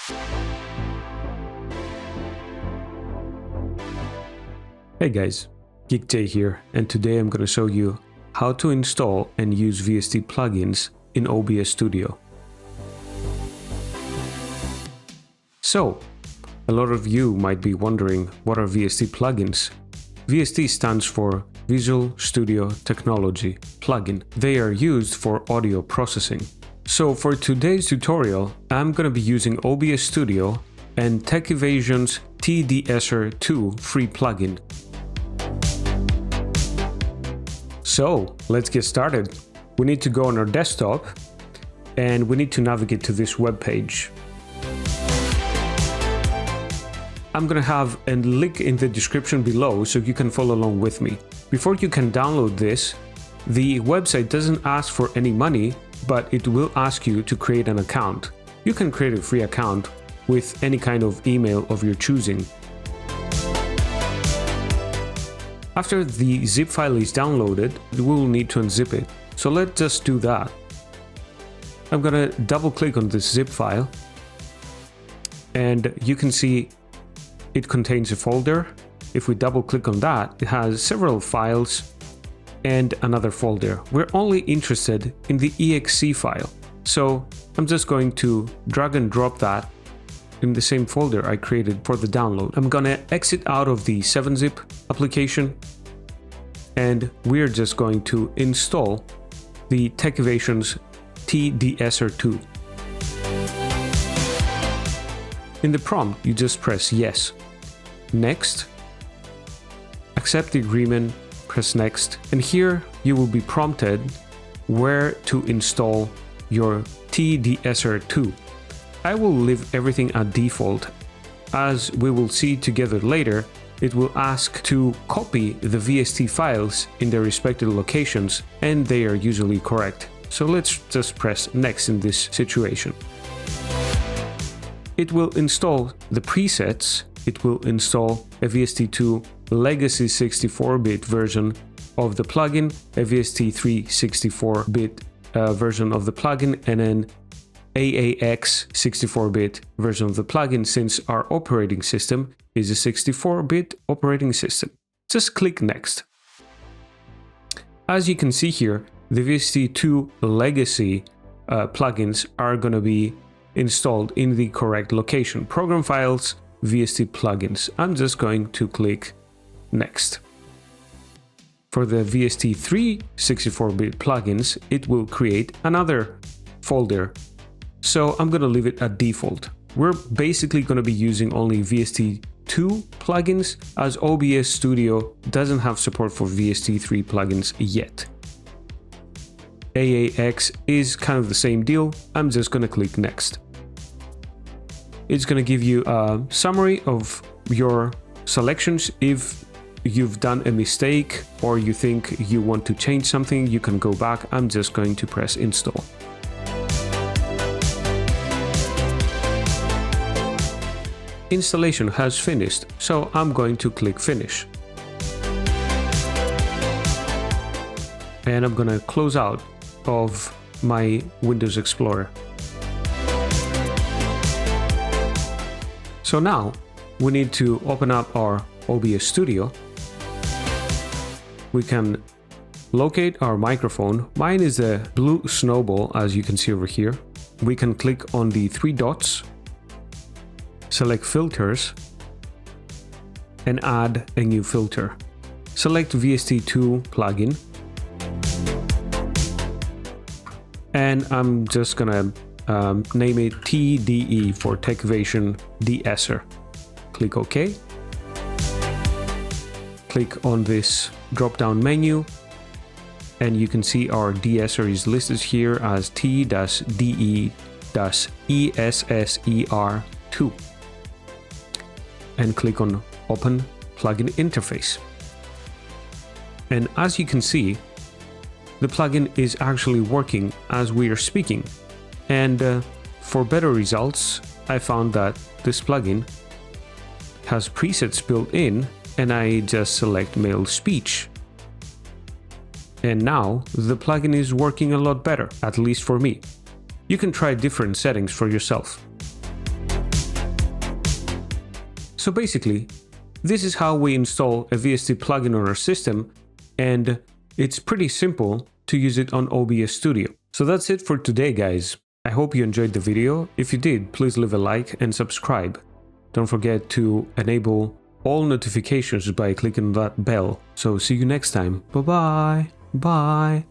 Hey guys, GeekJ here, and today I'm going to show you how to install and use VST plugins in OBS Studio. So, a lot of you might be wondering, what are VST plugins? VST stands for Visual Studio Technology Plugin. They are used for audio processing. So for today's tutorial, I'm going to be using OBS Studio and Tech Evasion's TDSer 2 free plugin. So let's get started. We need to go on our desktop and we need to navigate to this web page. I'm going to have a link in the description below so you can follow along with me. Before you can download this, the website doesn't ask for any money, but it will ask you to create an account. You can create a free account with any kind of email of your choosing. After the zip file is downloaded, we will need to unzip it. So let's just do that. I'm gonna double click on this zip file and you can see it contains a folder. If we double click on that, it has several files and another folder. We're only interested in the exe file. So I'm just going to drag and drop that in the same folder I created for the download. I'm gonna exit out of the 7-zip application and we're just going to install the Tech Evasion's TDSer 2. In the prompt, you just press yes, next, accept the agreement, press next, and here you will be prompted where to install your TDSer 2. I will leave everything at default. As we will see together later, it will ask to copy the VST files in their respective locations, and they are usually correct. So let's just press next in this situation. It will install the presets. It will install a VST2 legacy 64-bit version of the plugin, a VST3 64-bit version of the plugin, and an AAX 64-bit version of the plugin, since our operating system is a 64-bit operating system. Just click next. As you can see here, the VST2 legacy plugins are going to be installed in the correct location. Program files, VST plugins. I'm just going to click next. For the VST3 64-bit plugins, it will create another folder. So I'm going to leave it at default. We're basically going to be using only VST2 plugins, as OBS Studio doesn't have support for VST3 plugins yet. AAX is kind of the same deal. I'm just going to click next. It's going to give you a summary of your selections. If you've done a mistake or you think you want to change something, you can go back. I'm just going to press install. Installation has finished, so I'm going to click finish. And I'm going to close out of my Windows Explorer. So now we need to open up our OBS Studio. We can locate our microphone. Mine is a blue Snowball, as you can see over here. We can click on the 3 dots, select filters, and add a new filter. Select VST2 plugin. And I'm just gonna name it TDE for Tech Evasion DSer. Click OK. Click on this drop-down menu and you can see our DSer is listed here as T-DE-ESSER2. And click on Open Plugin Interface. And as you can see, the plugin is actually working as we are speaking. And for better results, I found that this plugin has presets built in, and I just select male speech. And now the plugin is working a lot better, at least for me. You can try different settings for yourself. So basically, this is how we install a VST plugin on our system, and it's pretty simple to use it on OBS Studio. So that's it for today, guys. I hope you enjoyed the video. If you did, please leave a like and subscribe. Don't forget to enable all notifications by clicking that bell. So see you next time. Bye-bye. Bye.